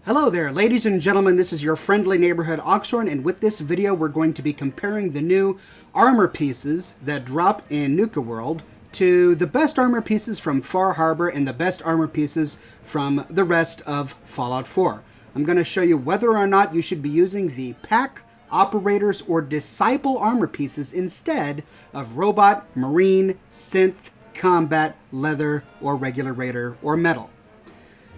Hello there, ladies and gentlemen, this is your friendly neighborhood Oxhorn, and with this video we're going to be comparing the new armor pieces that drop in Nuka World to the best armor pieces from Far Harbor and the best armor pieces from the rest of Fallout 4. I'm going to show you whether or not you should be using the pack, operators, or disciple armor pieces instead of robot, marine, synth, combat, leather, or regular raider, or metal.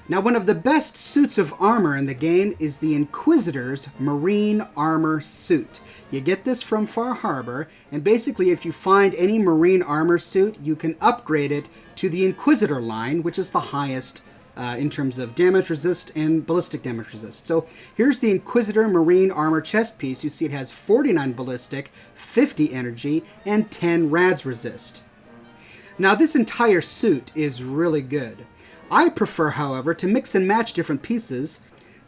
Now, one of the best suits of armor in the game is the Inquisitor's Marine Armor Suit. You get this from Far Harbor, and basically if you find any Marine Armor Suit, you can upgrade it to the Inquisitor line, which is the highest in terms of damage resist and ballistic damage resist. So here's the Inquisitor Marine Armor chest piece. You see it has 49 ballistic, 50 energy, and 10 rads resist. Now, this entire suit is really good. I prefer, however, to mix and match different pieces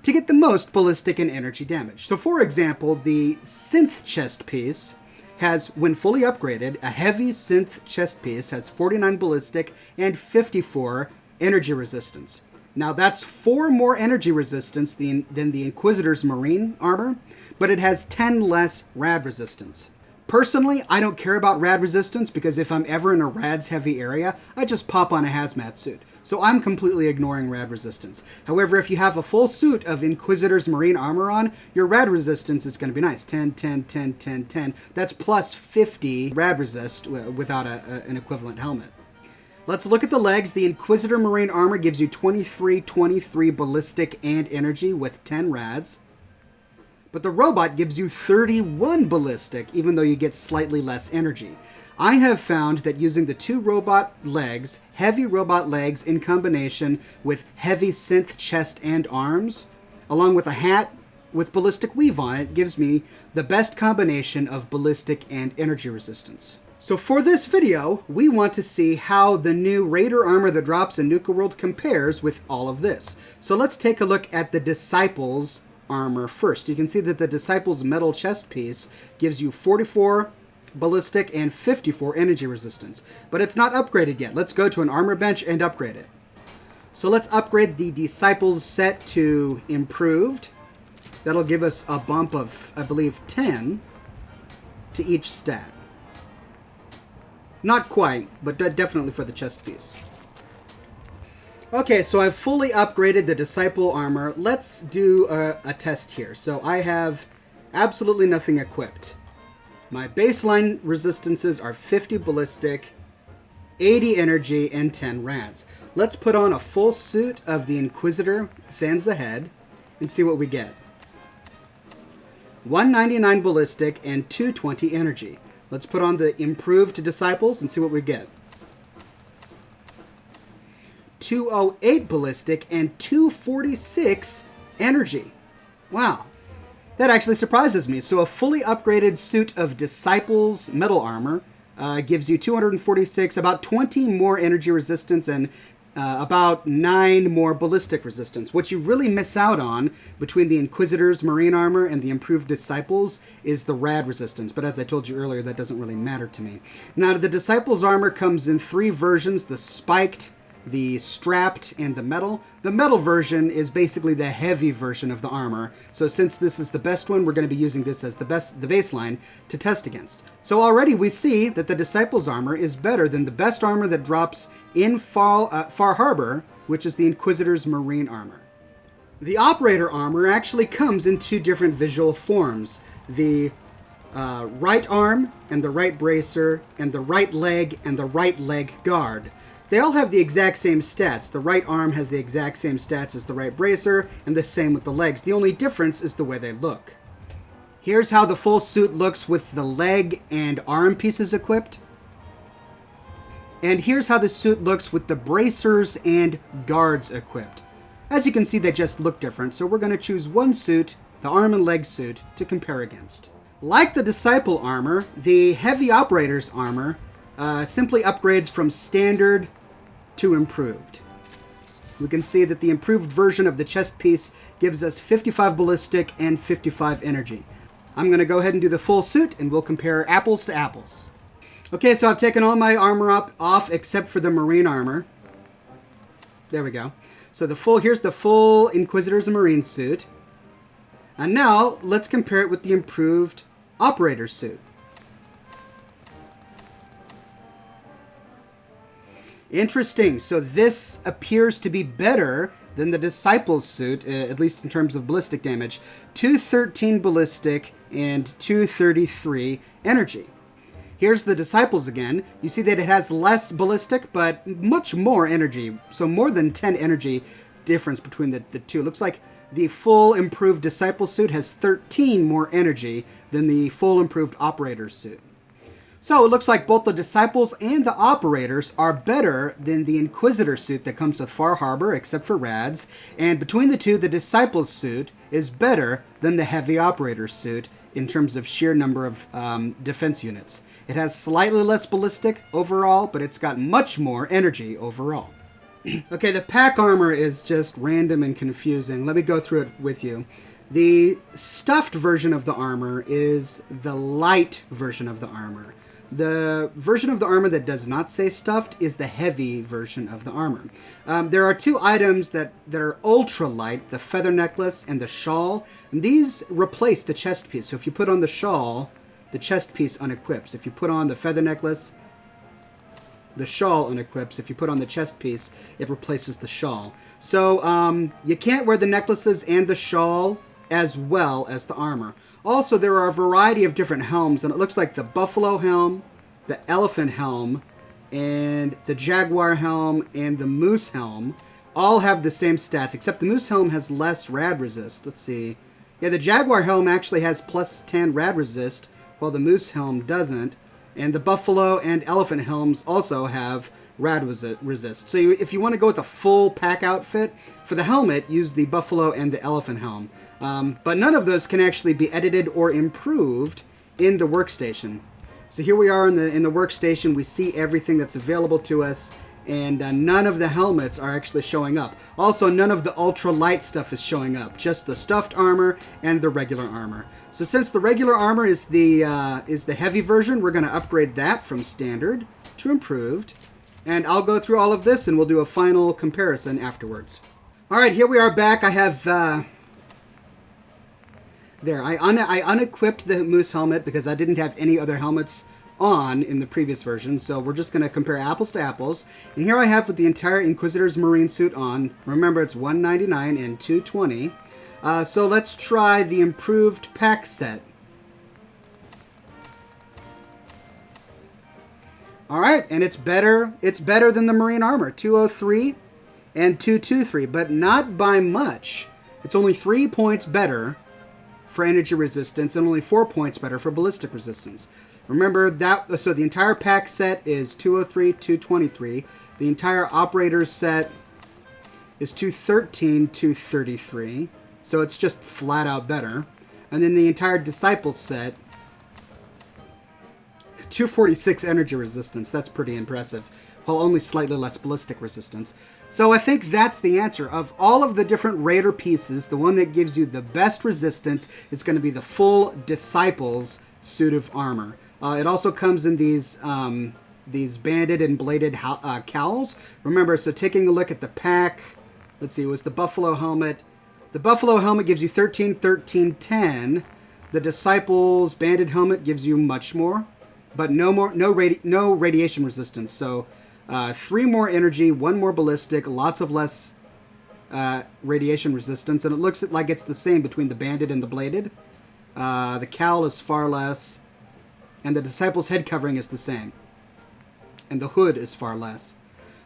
to get the most ballistic and energy damage. So for example, the synth chest piece has, when fully upgraded, a heavy synth chest piece has 49 ballistic and 54 energy resistance. Now that's 4 more energy resistance than the Inquisitor's marine armor, but it has 10 less rad resistance. Personally, I don't care about rad resistance because if I'm ever in a rads heavy area, I just pop on a hazmat suit. So I'm completely ignoring rad resistance. However, if you have a full suit of Inquisitor's marine armor on, your rad resistance is going to be nice. 10, 10, 10, 10, 10. That's plus 50 rad resist without an equivalent helmet. Let's look at the legs. The Inquisitor marine armor gives you 23 ballistic and energy with 10 rads. But the robot gives you 31 ballistic, even though you get slightly less energy. I have found that using the 2 robot legs, heavy robot legs in combination with heavy synth chest and arms, along with a hat with ballistic weave on it, gives me the best combination of ballistic and energy resistance. So for this video, we want to see how the new Raider armor that drops in Nuka World compares with all of this. So let's take a look at the Disciples armor first. You can see that the Disciples metal chest piece gives you 44 ballistic and 54 energy resistance, but it's not upgraded yet. Let's go to an armor bench and upgrade it. So let's upgrade the Disciples set to improved. That'll give us a bump of, I believe, 10 to each stat. Not quite, but definitely for the chest piece. Okay, so I've fully upgraded the Disciple armor. Let's do a test here. So I have absolutely nothing equipped. My baseline resistances are 50 ballistic, 80 energy, and 10 rads. Let's put on a full suit of the Inquisitor, sans the head, and see what we get. 199 ballistic and 220 energy. Let's put on the improved Disciples and see what we get. 208 ballistic and 246 energy. Wow. That actually surprises me. So a fully upgraded suit of Disciples metal armor gives you 246, about 20 more energy resistance, and about 9 more ballistic resistance. What you really miss out on between the Inquisitor's marine armor and the improved Disciples is the rad resistance. But as I told you earlier, that doesn't really matter to me. Now, the Disciples armor comes in 3 versions: the spiked, the strapped, and the metal. The metal version is basically the heavy version of the armor. So since this is the best one, we're going to be using this as the baseline to test against. So already we see that the Disciples armor is better than the best armor that drops in Far Harbor, which is the Inquisitor's marine armor. The operator armor actually comes in 2 different visual forms: the right arm and the right bracer, and the right leg and the right leg guard. They all have the exact same stats. The right arm has the exact same stats as the right bracer, and the same with the legs. The only difference is the way they look. Here's how the full suit looks with the leg and arm pieces equipped. And here's how the suit looks with the bracers and guards equipped. As you can see, they just look different, so we're going to choose one suit, the arm and leg suit, to compare against. Like the Disciple armor, the Heavy Operator's armor simply upgrades from standard to improved. We can see that the improved version of the chest piece gives us 55 ballistic and 55 energy. I'm going to go ahead and do the full suit, and we'll compare apples to apples. Okay, so I've taken all my armor off except for the marine armor. There we go. So here's the full Inquisitors Marine suit. And now let's compare it with the improved operator suit. Interesting. So this appears to be better than the Disciples suit, at least in terms of ballistic damage. 213 ballistic and 233 energy. Here's the Disciples again. You see that it has less ballistic, but much more energy. So more than 10 energy difference between the two. Looks like the full improved Disciple suit has 13 more energy than the full improved Operator suit. So it looks like both the Disciples and the Operators are better than the Inquisitor suit that comes with Far Harbor, except for Rads. And between the two, the Disciples suit is better than the Heavy Operator suit in terms of sheer number of defense units. It has slightly less ballistic overall, but it's got much more energy overall. Okay, the pack armor is just random and confusing. Let me go through it with you. The stuffed version of the armor is the light version of the armor. The version of the armor that does not say stuffed is the heavy version of the armor. There are two items that are ultra light, the feather necklace and the shawl. And these replace the chest piece. So if you put on the shawl, the chest piece unequips. If you put on the feather necklace, the shawl unequips. If you put on the chest piece, it replaces the shawl. So you can't wear the necklaces and the shawl as well as the armor. Also, there are a variety of different helms, and it looks like the buffalo helm, the elephant helm, and the jaguar helm, and the moose helm all have the same stats, except the moose helm has less rad resist. Let's see. Yeah, the jaguar helm actually has plus 10 rad resist, while the moose helm doesn't. And the buffalo and elephant helms also have rad resist. So if you want to go with a full pack outfit, for the helmet, use the buffalo and the elephant helm. But none of those can actually be edited or improved in the workstation. So here we are in the workstation. We see everything that's available to us, and none of the helmets are actually showing up. Also, none of the ultra light stuff is showing up. Just the stuffed armor and the regular armor. So since the regular armor is the heavy version, we're going to upgrade that from standard to improved. And I'll go through all of this, and we'll do a final comparison afterwards. All right, here we are back. I have I unequipped the moose helmet because I didn't have any other helmets on in the previous version, so we're just going to compare apples to apples. And here I have with the entire Inquisitor's Marine suit on. Remember, it's $199 and $220. So let's try the improved pack set. All right, and it's better. It's better than the Marine armor, 203 and 223, but not by much. It's only 3 points better for energy resistance and only 4 points better for ballistic resistance. Remember that, so the entire pack set is 203, 223. The entire operator's set is 213, 233. So it's just flat out better. And then the entire Disciples set, 246 energy resistance. That's pretty impressive. While only slightly less ballistic resistance. So I think that's the answer. Of all of the different Raider pieces, the one that gives you the best resistance is going to be the full Disciples suit of armor. It also comes in these banded and bladed cowls. Remember, so taking a look at the pack, let's see, it was the Buffalo helmet. The Buffalo helmet gives you 13, 13, 10. The Disciples banded helmet gives you much more, but no radiation resistance. So 3 more energy, 1 more ballistic, lots of less radiation resistance, and it looks like it's the same between the banded and the bladed. The cowl is far less, and the Disciples' head covering is the same, and the hood is far less.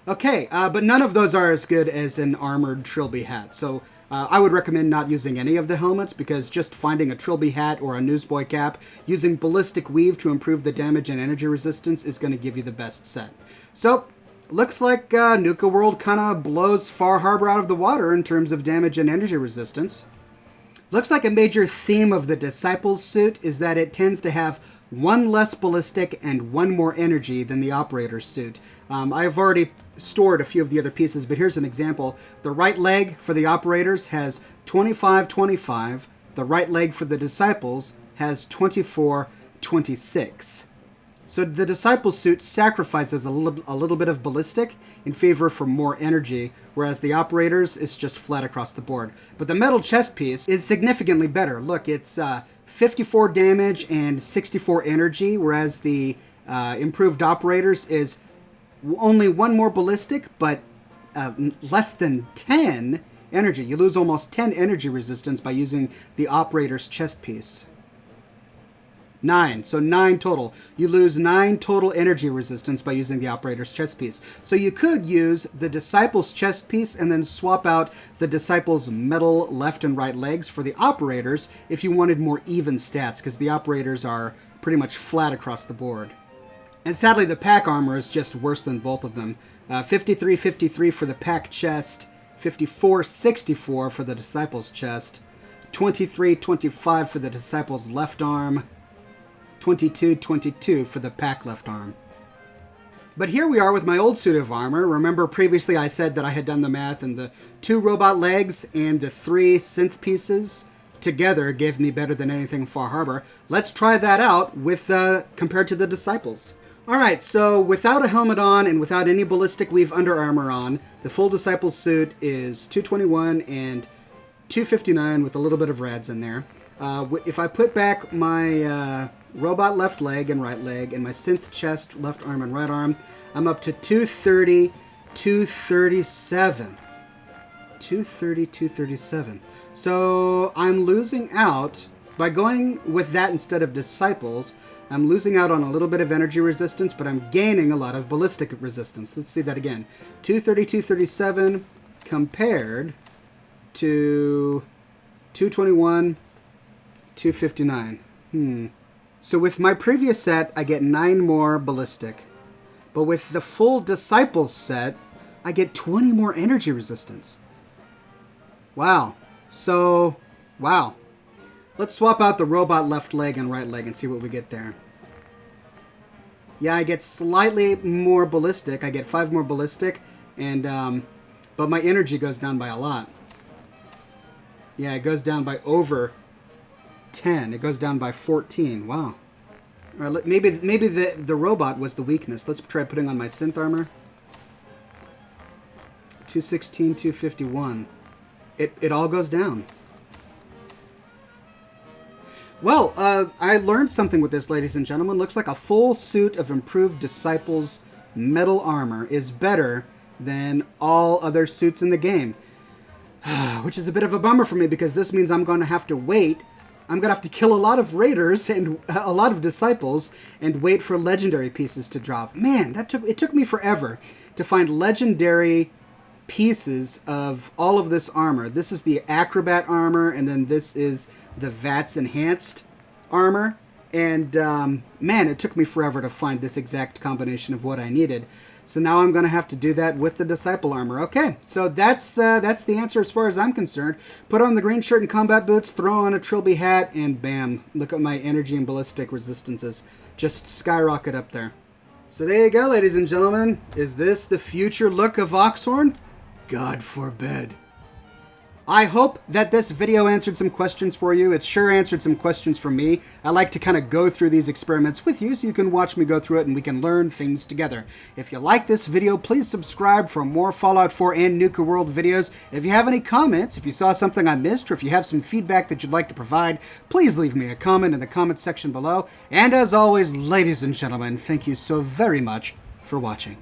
Okay, but none of those are as good as an armored trilby hat, so I would recommend not using any of the helmets, because just finding a trilby hat or a newsboy cap using ballistic weave to improve the damage and energy resistance is going to give you the best set. So, looks like Nuka World kind of blows Far Harbor out of the water in terms of damage and energy resistance. Looks like a major theme of the Disciples suit is that it tends to have 1 less ballistic and 1 more energy than the Operator's suit. I've already stored a few of the other pieces, but here's an example. The right leg for the Operators has 25-25. The right leg for the Disciples has 24-26. So the Disciple suit sacrifices a little bit of ballistic in favor for more energy, whereas the Operators is just flat across the board. But the metal chest piece is significantly better. Look, it's 54 damage and 64 energy, whereas the improved Operators is only 1 more ballistic, but less than 10 energy. You lose almost 10 energy resistance by using the Operator's chest piece. 9. So 9 total. You lose 9 total energy resistance by using the Operator's chest piece. So you could use the Disciple's chest piece and then swap out the Disciple's metal left and right legs for the Operators if you wanted more even stats, because the Operators are pretty much flat across the board. And sadly, the pack armor is just worse than both of them. 53-53 for the pack chest, 54-64 for the Disciple's chest, 23-25 for the Disciple's left arm, 22-22 for the pack left arm. But here we are with my old suit of armor. Remember previously I said that I had done the math, and the 2 robot legs and the 3 synth pieces together gave me better than anything Far Harbor. Let's try that out with compared to the Disciples. Alright, so without a helmet on and without any ballistic weave under armor on, the full Disciple suit is 221 and 259 with a little bit of rads in there. If I put back my robot left leg and right leg and my synth chest, left arm and right arm, I'm up to 230, 237. 230, 237. So I'm losing out, by going with that instead of Disciples, I'm losing out on a little bit of energy resistance, but I'm gaining a lot of ballistic resistance. Let's see that again. 230, 237 compared to 221, 259. So with my previous set, I get 9 more ballistic. But with the full Disciples set, I get 20 more energy resistance. Wow. So, wow. Let's swap out the robot left leg and right leg and see what we get there. Yeah, I get slightly more ballistic. I get 5 more ballistic, and but my energy goes down by a lot. Yeah, it goes down by over 10. It goes down by 14. Wow. All right, maybe the robot was the weakness. Let's try putting on my synth armor. 216, 251. It all goes down. Well, I learned something with this, ladies and gentlemen. Looks like a full suit of improved Disciples metal armor is better than all other suits in the game. Which is a bit of a bummer for me, because this means I'm going to have to wait. I'm going to have to kill a lot of Raiders and a lot of Disciples and wait for legendary pieces to drop. Man, it took me forever to find legendary pieces of all of this armor. This is the Acrobat armor, and then this is the VATS Enhanced armor. And man, it took me forever to find this exact combination of what I needed. So now I'm going to have to do that with the Disciple armor. Okay, so that's the answer as far as I'm concerned. Put on the green shirt and combat boots, throw on a trilby hat, and bam, look at my energy and ballistic resistances. Just skyrocket up there. So there you go, ladies and gentlemen. Is this the future look of Oxhorn? God forbid. I hope that this video answered some questions for you. It sure answered some questions for me. I like to kind of go through these experiments with you so you can watch me go through it and we can learn things together. If you like this video, please subscribe for more Fallout 4 and Nuka World videos. If you have any comments, if you saw something I missed, or if you have some feedback that you'd like to provide, please leave me a comment in the comments section below. And as always, ladies and gentlemen, thank you so very much for watching.